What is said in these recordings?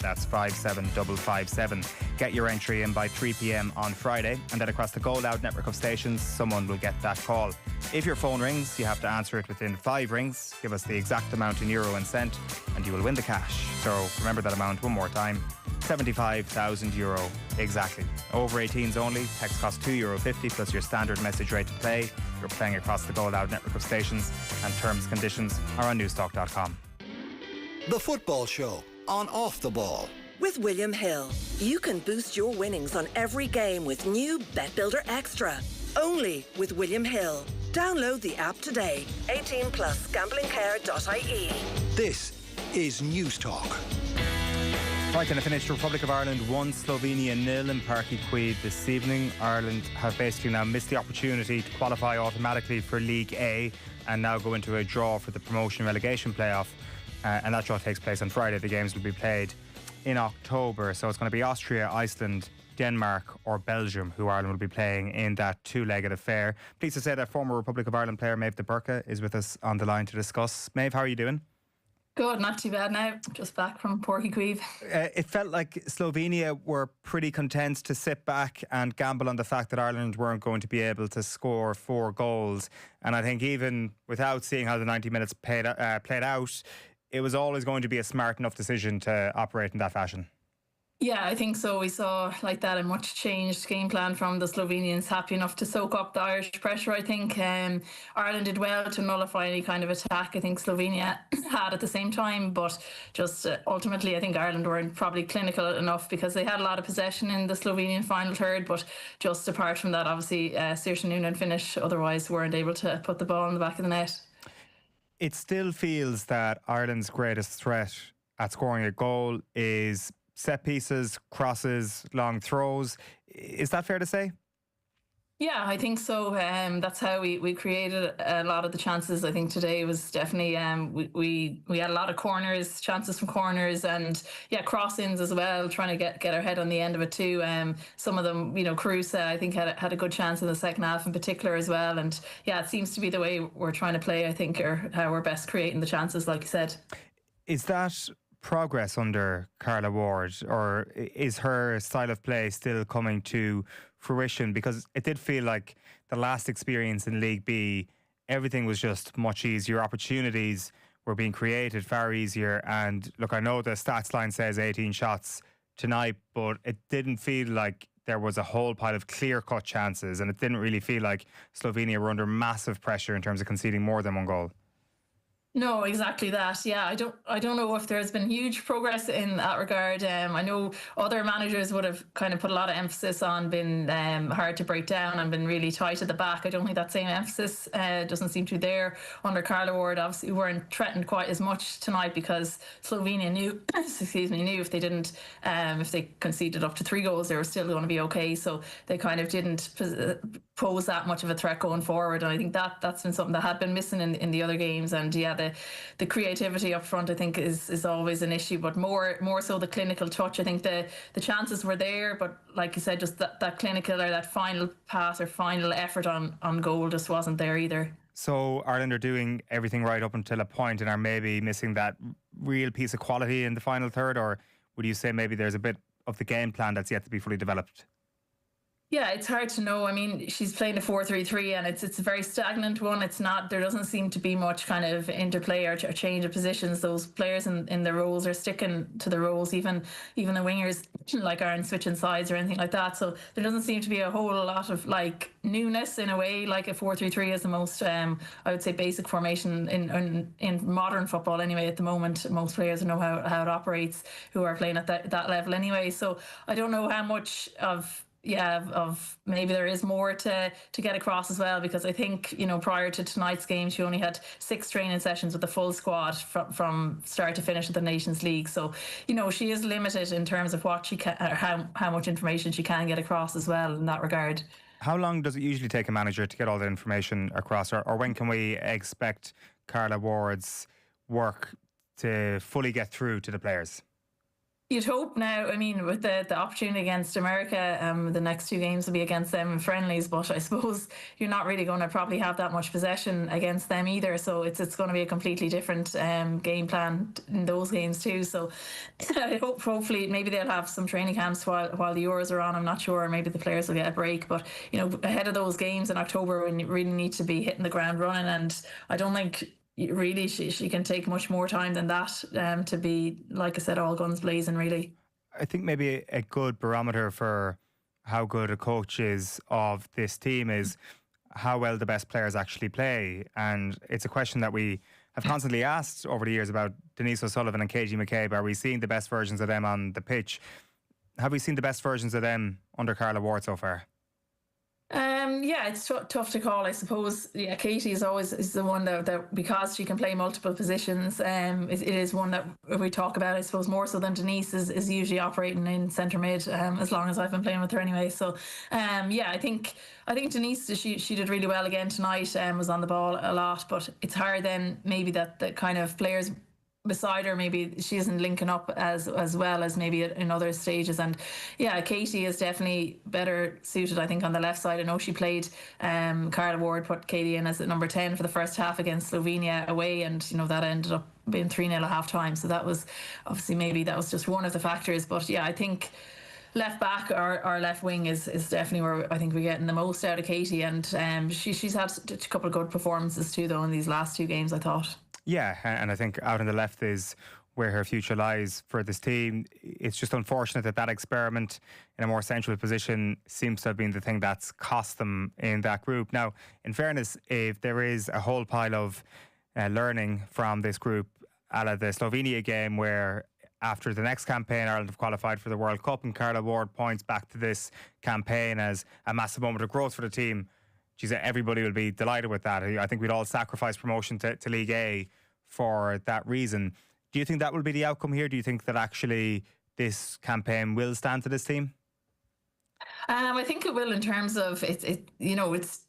That's 57557. Get your entry in by 3 p.m. on Friday, and then across the Go Loud network of stations, someone will get that call. If your phone rings, you have to answer it within 5 rings. Give us the exact amount in euro and cent, and you will win the cash. So remember that amount one more time. €75,000 exactly. Over 18s only. Text costs €2.50 plus your standard message rate to play. You're playing across the Go Loud network of stations, and terms and conditions are on newstalk.com. The Football Show on Off the Ball. With William Hill, you can boost your winnings on every game with new Bet Builder Extra. Only with William Hill. Download the app today. 18 plus gamblingcare.ie. This is News Talk. Right, and it finished Republic of Ireland 1, Slovenia 0 in Parc this evening. Ireland have basically now missed the opportunity to qualify automatically for League A and now go into a draw for the promotion relegation playoff. And that draw takes place on Friday. The games will be played in October. So it's going to be Austria, Iceland, Denmark or Belgium who Ireland will be playing in that two-legged affair. Pleased to say that former Republic of Ireland player Méabh de Búrca is with us on the line to discuss. Méabh, how are you doing? Good, not too bad now. Just back from Parc. It felt like Slovenia were pretty content to sit back and gamble on the fact that Ireland weren't going to be able to score 4 goals. And I think even without seeing how the 90 minutes played out, it was always going to be a smart enough decision to operate in that fashion. Yeah, I think so. We saw like that a much changed game plan from the Slovenians, happy enough to soak up the Irish pressure. I think Ireland did well to nullify any kind of attack I think Slovenia had at the same time, but just ultimately I think Ireland weren't probably clinical enough because they had a lot of possession in the Slovenian final third, but just apart from that, obviously Saoirse Noonan finish, otherwise weren't able to put the ball in the back of the net. It still feels that Ireland's greatest threat at scoring a goal is set pieces, crosses, long throws. Is that fair to say? Yeah, I think so. That's how we created a lot of the chances. I think today was definitely we had a lot of corners, chances from corners, and cross-ins as well. Trying to get our head on the end of it too. Some of them, Carusa, I think had a good chance in the second half in particular as well. And yeah, it seems to be the way we're trying to play. I think, or how we're best creating the chances, like you said. Is that progress under Carla Ward, or is her style of play still coming to fruition? Because it did feel like the last experience in League B, everything was just much easier. Opportunities were being created far easier. And look, I know the stats line says 18 shots tonight, but it didn't feel like there was a whole pile of clear-cut chances, and it didn't really feel like Slovenia were under massive pressure in terms of conceding more than one goal. No, exactly that. Yeah, I don't know if there's been huge progress in that regard. I know other managers would have kind of put a lot of emphasis on being hard to break down and been really tight at the back. I don't think that same emphasis doesn't seem to be there under Carla Ward. Obviously, we weren't threatened quite as much tonight because Slovenia knew, knew if they didn't, if they conceded up to 3 goals, they were still going to be okay. So they kind of didn't pose that much of a threat going forward. And I think that's been something that had been missing in the other games. And yeah, the creativity up front I think is always an issue, but more so the clinical touch. I think the chances were there, but like you said, just that clinical or that final pass or final effort on goal just wasn't there either. So Ireland are doing everything right up until a point and are maybe missing that real piece of quality in the final third, or would you say maybe there's a bit of the game plan that's yet to be fully developed? Yeah, it's hard to know. I mean, she's playing a 4-3-3 and it's a very stagnant one. It's not, there doesn't seem to be much kind of interplay or change of positions. Those players in the roles are sticking to the roles, even the wingers like aren't switching sides or anything like that. So there doesn't seem to be a whole lot of like newness in a way. Like a 4-3-3 is the most, I would say, basic formation in modern football anyway at the moment. Most players know how it operates who are playing at that level anyway. So I don't know how much of maybe there is more to get across as well, because I think, prior to tonight's game, she only had 6 training sessions with the full squad from start to finish at the Nations League. So, she is limited in terms of what she can, or how much information she can get across as well in that regard. How long does it usually take a manager to get all the information across, or when can we expect Carla Ward's work to fully get through to the players? You'd hope now. I mean, with the opportunity against America, the next two games will be against them in friendlies. But I suppose you're not really going to probably have that much possession against them either. So it's going to be a completely different game plan in those games too. So I hope, hopefully, maybe they'll have some training camps while the Euros are on. I'm not sure. Maybe the players will get a break. But ahead of those games in October, when you really need to be hitting the ground running, and I don't think really she can take much more time than that to be, like I said, all guns blazing really. I think maybe a good barometer for how good a coach is of this team is how well the best players actually play. And it's a question that we have constantly asked over the years about Denise O'Sullivan and Katie McCabe. Are we seeing the best versions of them on the pitch? Have we seen the best versions of them under Carla Ward so far? Yeah, it's tough to call, I suppose. Yeah, Katie is the one that because she can play multiple positions, it is one that we talk about, I suppose, more so than Denise is usually operating in centre mid, as long as I've been playing with her anyway. So, yeah, I think Denise, she did really well again tonight, was on the ball a lot, but it's hard then maybe that the kind of players beside her, maybe she isn't linking up as well as maybe in other stages. And yeah, Katie is definitely better suited, I think, on the left side. I know she played Carla Ward put Katie in as at number 10 for the first half against Slovenia away, and that ended up being 3-0 at half time, so that was obviously, maybe that was just one of the factors. But yeah, I think left back or left wing is definitely where I think we're getting the most out of Katie, and she's had a couple of good performances too though in these last two games, I thought. Yeah, and I think out on the left is where her future lies for this team. It's just unfortunate that experiment in a more central position seems to have been the thing that's cost them in that group. Now, in fairness, if there is a whole pile of learning from this group, a la the Slovenia game, where after the next campaign Ireland have qualified for the World Cup, and Carla Ward points back to this campaign as a massive moment of growth for the team. Everybody will be delighted with that. I think we'd all sacrifice promotion to League A for that reason. Do you think that will be the outcome here? Do you think that actually this campaign will stand to this team? I think it will in terms of it's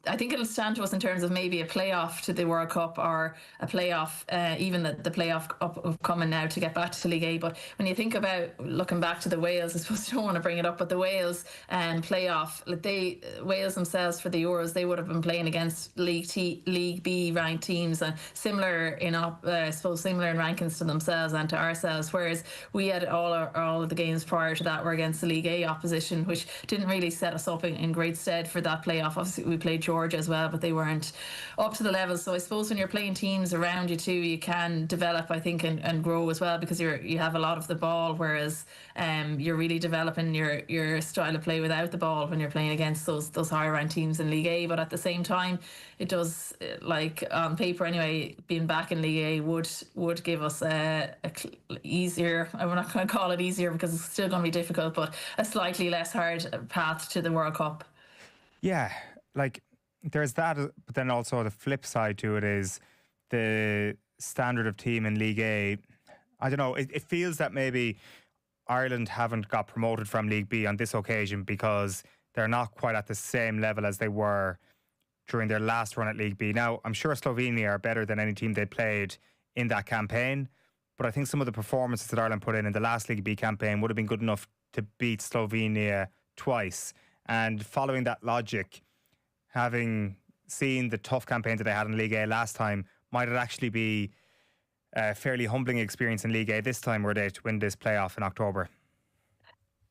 I think it'll stand to us in terms of maybe a playoff to the World Cup, or a playoff, even the playoff up coming now to get back to League A. But when you think about looking back to the Wales, I suppose I don't want to bring it up, but the Wales playoff, Wales themselves for the Euros, they would have been playing against League B ranked teams, and similar in rankings to themselves and to ourselves. Whereas we had all of the games prior to that were against the League A opposition, which didn't really set us up in great stead for that playoff. Obviously we played Georgia as well, but they weren't up to the level. So I suppose when you're playing teams around you too, you can develop, I think, and grow as well, because you have a lot of the ball, whereas you're really developing your style of play without the ball when you're playing against those higher ranked teams in League A. But at the same time, it does, like on paper anyway, being back in League A would give us a easier, I'm not going to call it easier because it's still going to be difficult, but a slightly less hard path to the World Cup. Yeah, like there's that, but then also the flip side to it is the standard of team in League A. I don't know, it feels that maybe Ireland haven't got promoted from League B on this occasion because they're not quite at the same level as they were during their last run at League B. Now, I'm sure Slovenia are better than any team they played in that campaign, but I think some of the performances that Ireland put in the last League B campaign would have been good enough to beat Slovenia twice. And following that logic, having seen the tough campaign that they had in League A last time, might it actually be a fairly humbling experience in League A this time, were they to win this playoff in October?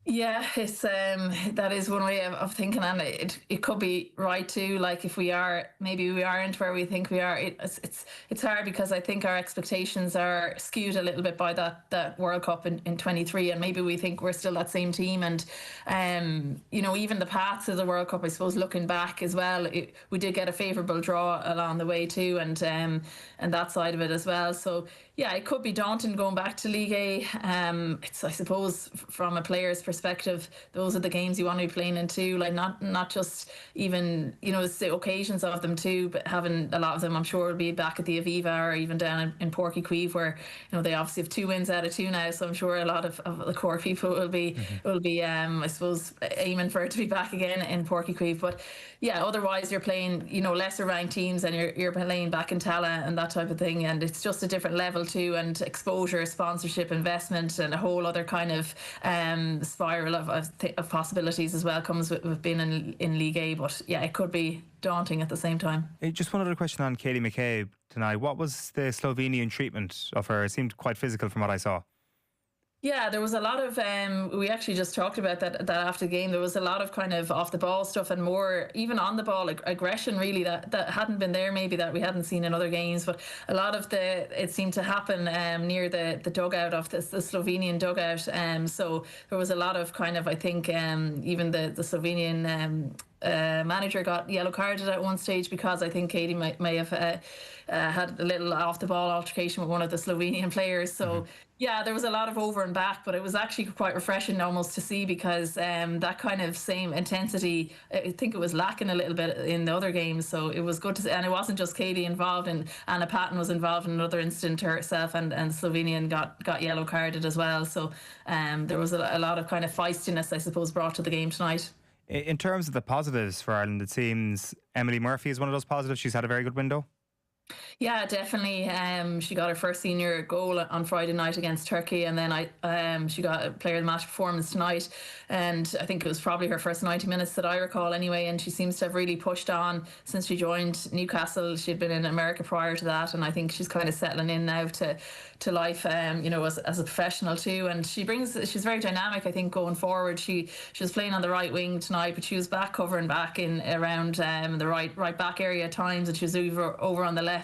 Yeah, it's that is one way of thinking, and it could be right too. Like if we aren't where we think we are, it's hard because I think our expectations are skewed a little bit by that World Cup in 23, and maybe we think we're still that same team. And even the paths of the World Cup, I suppose, looking back as well, we did get a favourable draw along the way too, and that side of it as well. So yeah, it could be daunting going back to League A. It's, I suppose, from a player's perspective, perspective, those are the games you want to be playing in too. Like not just even, it's the occasions of them too, but having a lot of them, I'm sure, will be back at the Aviva or even down in Parc, where they obviously have 2 wins out of 2 now. So I'm sure a lot of the core people will be I suppose aiming for it to be back again in Parc. But yeah, otherwise you're playing lesser ranked teams, and you're playing back in Tala and that type of thing, and it's just a different level too, and exposure, sponsorship, investment, and a whole other kind of spiral of possibilities as well comes with being in League A. But yeah, it could be daunting at the same time. Just one other question on Katie McCabe tonight. What was the Slovenian treatment of her? It seemed quite physical from what I saw. Yeah, there was a lot of, we actually just talked about that after the game. There was a lot of kind of off the ball stuff, and more even on the ball aggression, really, that hadn't been there, maybe, that we hadn't seen in other games. But a lot of it seemed to happen near the dugout of the Slovenian dugout. So there was a lot of kind of, I think, even the Slovenian manager got yellow carded at one stage because I think Katie may have had a little off the ball altercation with one of the Slovenian players. So yeah, there was a lot of over and back, but it was actually quite refreshing almost to see, because that kind of same intensity, I think it was lacking a little bit in the other games. So it was good to see, and it wasn't just Katie involved, and Anna Patton was involved in another incident herself, and Slovenian got yellow carded as well. So there was a lot of kind of feistiness, I suppose, brought to the game tonight. In terms of the positives for Ireland, it seems Emily Murphy is one of those positives. She's had a very good window. Yeah, definitely. She got her first senior goal on Friday night against Turkey, and then she got a player of the match performance tonight, and I think it was probably her first 90 minutes that I recall anyway, and she seems to have really pushed on since she joined Newcastle. She'd been in America prior to that, and I think she's kind of settling in now to life, as a professional too, and she's very dynamic, I think, going forward. She was playing on the right wing tonight, but she was back covering back in around the right back area at times, and she was over on the left.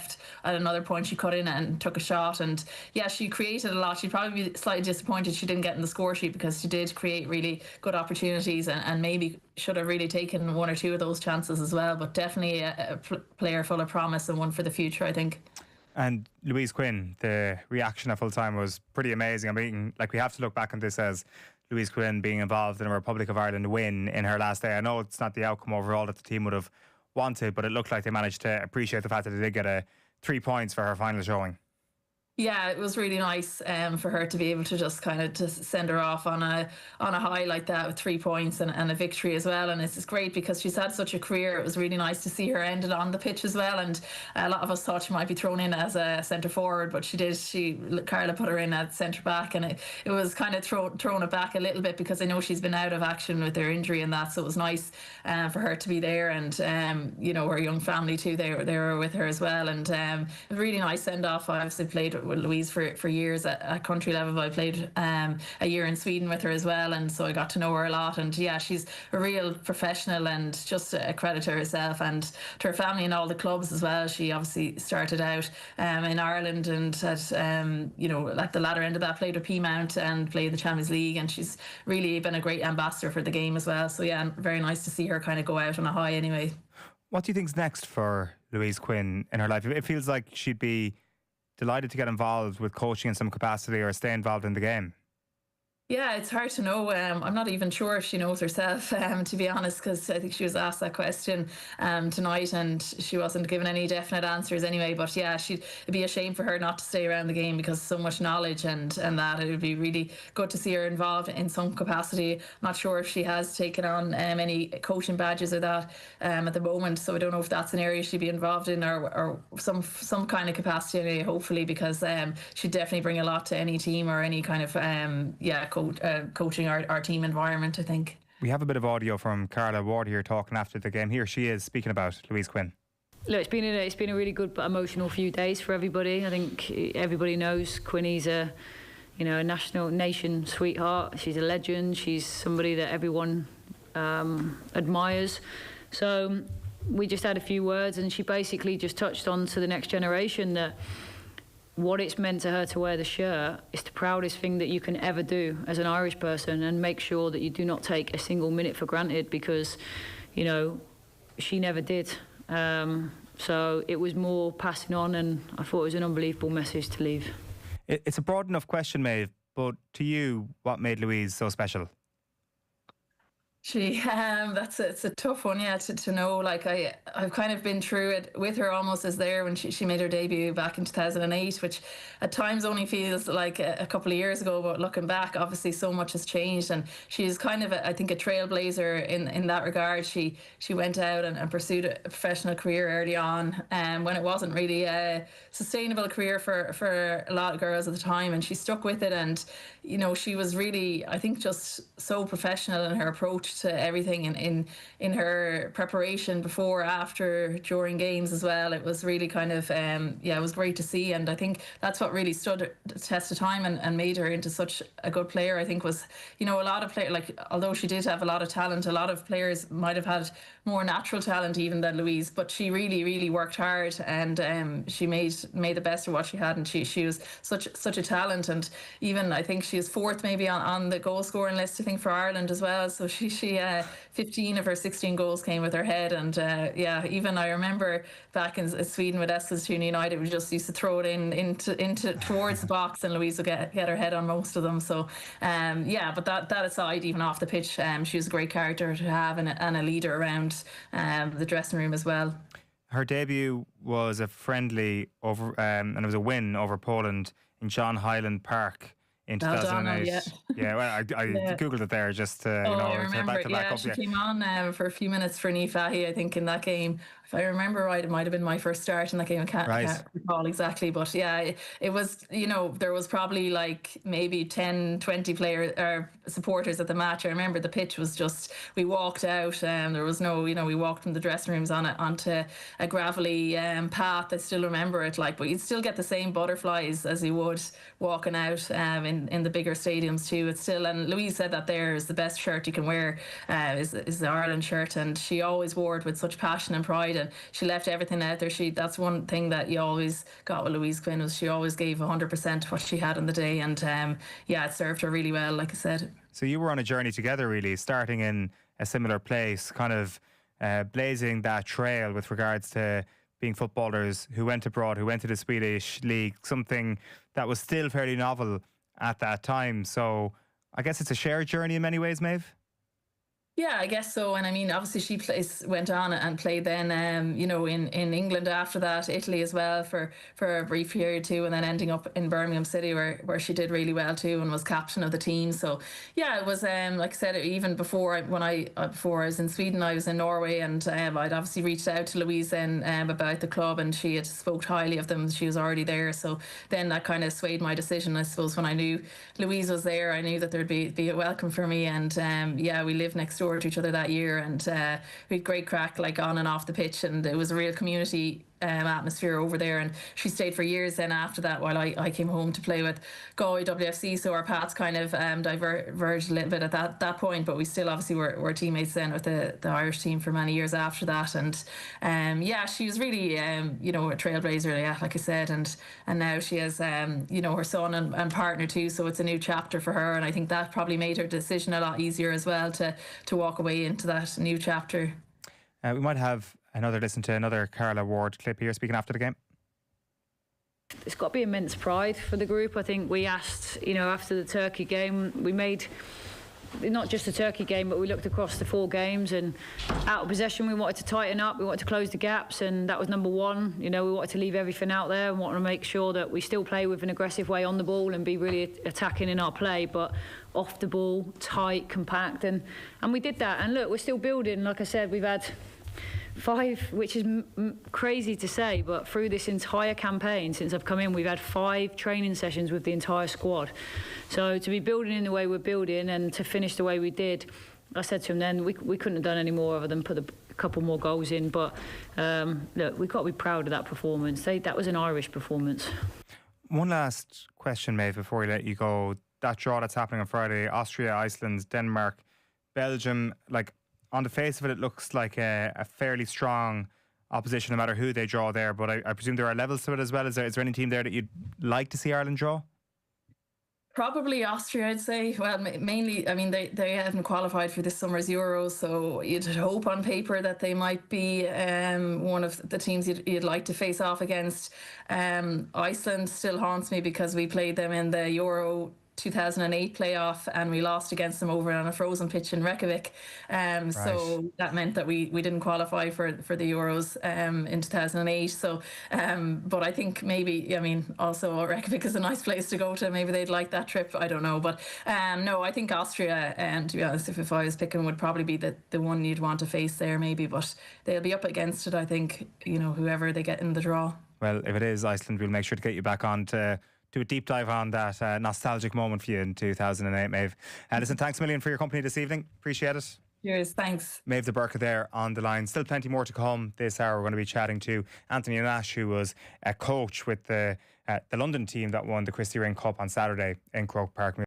At another point she cut in and took a shot, and yeah, she created a lot. She'd probably be slightly disappointed she didn't get in the score sheet, because she did create really good opportunities, and maybe should have really taken 1 or 2 of those chances as well. But definitely a player full of promise, and one for the future, I think. And Louise Quinn, the reaction at full time was pretty amazing. I mean, we have to look back on this as Louise Quinn being involved in a Republic of Ireland win in her last day. I know it's not the outcome overall that the team would have wanted, but it looked like they managed to appreciate the fact that they did get 3 points for her final showing. Yeah, it was really nice for her to be able to just kind of just send her off on a high like that with 3 points and a victory as well. And it's just great because she's had such a career. It was really nice to see her ended on the pitch as well. And a lot of us thought she might be thrown in as a centre forward, but Carla put her in at centre back, and it was kind of thrown it back a little bit, because I know she's been out of action with her injury and that. So it was nice for her to be there, and her young family too. They were with her as well, and a really nice send off. I obviously played with Louise for years at country level. I played a year in Sweden with her as well, and so I got to know her a lot. And yeah, she's a real professional, and just a credit to herself and to her family and all the clubs as well. She obviously started out in Ireland, and at the latter end of that played with Peamount and played the Champions League, and she's really been a great ambassador for the game as well. So yeah, very nice to see her kind of go out on a high anyway. What do you think's next for Louise Quinn in her life? It feels like she'd be delighted to get involved with coaching in some capacity or stay involved in the game. Yeah, it's hard to know. I'm not even sure if she knows herself, to be honest, because I think she was asked that question tonight, and she wasn't given any definite answers anyway. But yeah, it'd be a shame for her not to stay around the game, because so much knowledge and that it would be really good to see her involved in some capacity. Not sure if she has taken on any coaching badges or that at the moment, so I don't know if that's an area she'd be involved in, or some kind of capacity anyway, hopefully, because she'd definitely bring a lot to any team or any kind of coaching our team environment, I think. We have a bit of audio from Carla Ward here talking after the game. Here she is speaking about Louise Quinn. Look, it's been a really good but emotional few days for everybody. I think everybody knows Quinny's a nation sweetheart. She's a legend. She's somebody that everyone admires. So we just had a few words, and she basically just touched on to the next generation that what it's meant to her to wear the shirt is the proudest thing that you can ever do as an Irish person, and make sure that you do not take a single minute for granted, because, she never did. So it was more passing on, and I thought it was an unbelievable message to leave. It's a broad enough question, Maeve, but to you, what made Louise so special? It's a tough one, yeah, to know. Like I've kind of been through it with her almost as there when she made her debut back in 2008, which at times only feels like a couple of years ago. But looking back, obviously so much has changed, and she's kind of, I think, a trailblazer in that regard. She went out and pursued a professional career early on, when it wasn't really a sustainable career for a lot of girls at the time, and she stuck with it. And she was really, I think, just so professional in her approach to everything, in her preparation before, after, during games as well. It was really kind of it was great to see, and I think that's what really stood the test of time and made her into such a good player. I think was, a lot of players, like, although she did have a lot of talent, a lot of players might have had more natural talent even than Louise, but she really worked hard, and she made the best of what she had, and she was such a talent. And even, I think she was fourth maybe on the goal scoring list, I think, for Ireland as well. So she 15 of her 16 goals came with her head. And even I remember back in Sweden with Eskilstuna United, we just used to throw it into towards the box, and Louise would get her head on most of them. So but that aside, even off the pitch, she was a great character to have, and a leader around the dressing room as well. Her debut was a friendly over, and it was a win over Poland in John Hyland Parc in 2008. Yeah, well, I googled it there just to, I remember to back up. She came on for a few minutes for Niamh Fahey, I think, in that game. If I remember right, it might have been my first start in that game. I can't recall exactly, but yeah, it was, there was probably like maybe 10, 20 players or supporters at the match. I remember the pitch was just, we walked out, and there was no, we walked from the dressing rooms onto a gravelly path. I still remember it, like, but you'd still get the same butterflies as you would walking out in the bigger stadiums too. It's still, and Louise said that there is the best shirt you can wear, is the Ireland shirt, and she always wore it with such passion and pride, and she left everything out there. That's one thing that you always got with Louise Quinn, was she always gave 100% what she had on the day, and it served her really well, like I said. So you were on a journey together, really, starting in a similar place, kind of blazing that trail with regards to being footballers who went abroad, who went to the Swedish league, something that was still fairly novel at that time. So I guess it's a shared journey in many ways, Méabh? Yeah, I guess so. And I mean, obviously she went on and played then, in England after that, Italy as well for a brief period too, and then ending up in Birmingham City where she did really well too and was captain of the team. So yeah, it was, like I said, even before I was in Sweden, I was in Norway, and I'd obviously reached out to Louise then about the club, and she had spoke highly of them. She was already there. So then that kind of swayed my decision, I suppose. When I knew Louise was there, I knew that there'd be a welcome for me. And we lived next door to each other that year, and we had great crack, like, on and off the pitch, and it was a real community atmosphere over there. And she stayed for years then after that, while I came home to play with Galway WFC, so our paths kind of diverged a little bit at that point, but we still obviously were teammates then with the Irish team for many years after that. And she was really a trailblazer, like I said, and now she has her son and partner too, so it's a new chapter for her, and I think that probably made her decision a lot easier as well, to walk away into that new chapter. We might have another listen to another Carla Ward clip here, speaking after the game. It's got to be immense pride for the group. I think we asked, after the Turkey game, we made not just the Turkey game, but we looked across the 4 games, and out of possession we wanted to tighten up, we wanted to close the gaps, and that was number one. We wanted to leave everything out there and wanted to make sure that we still play with an aggressive way on the ball and be really attacking in our play, but off the ball, tight, compact, and we did that. And look, we're still building. Like I said, we've had 5, which is crazy to say, but through this entire campaign since I've come in, we've had 5 training sessions with the entire squad. So to be building in the way we're building and to finish the way we did, I said to him then, we couldn't have done any more other than put a couple more goals in. But look, we've got to be proud of that performance. That was an Irish performance. One last question, Méabh, before we let you go. That draw that's happening on Friday, Austria, Iceland, Denmark, Belgium, like, on the face of it, it looks like a fairly strong opposition, no matter who they draw there. But I presume there are levels to it as well. Is there any team there that you'd like to see Ireland draw? Probably Austria, I'd say. Well, mainly, I mean, they haven't qualified for this summer's Euros, so you'd hope on paper that they might be one of the teams you'd like to face off against. Iceland still haunts me because we played them in the Euro 2008 playoff, and we lost against them over on a frozen pitch in Reykjavik. So that meant that we didn't qualify for the Euros in 2008. So, but I think maybe, I mean, also Reykjavik is a nice place to go to. Maybe they'd like that trip. I don't know. But no, I think Austria, and to be honest, if I was picking, would probably be the one you'd want to face there, maybe. But they'll be up against it, I think, whoever they get in the draw. Well, if it is Iceland, we'll make sure to get you back on to do a deep dive on that nostalgic moment for you in 2008, Méabh. Listen, thanks a million for your company this evening. Appreciate it. Cheers, thanks. Méabh de Búrca there on the line. Still plenty more to come this hour. We're going to be chatting to Anthony Nash, who was a coach with the London team that won the Christy Ring Cup on Saturday in Croke Park.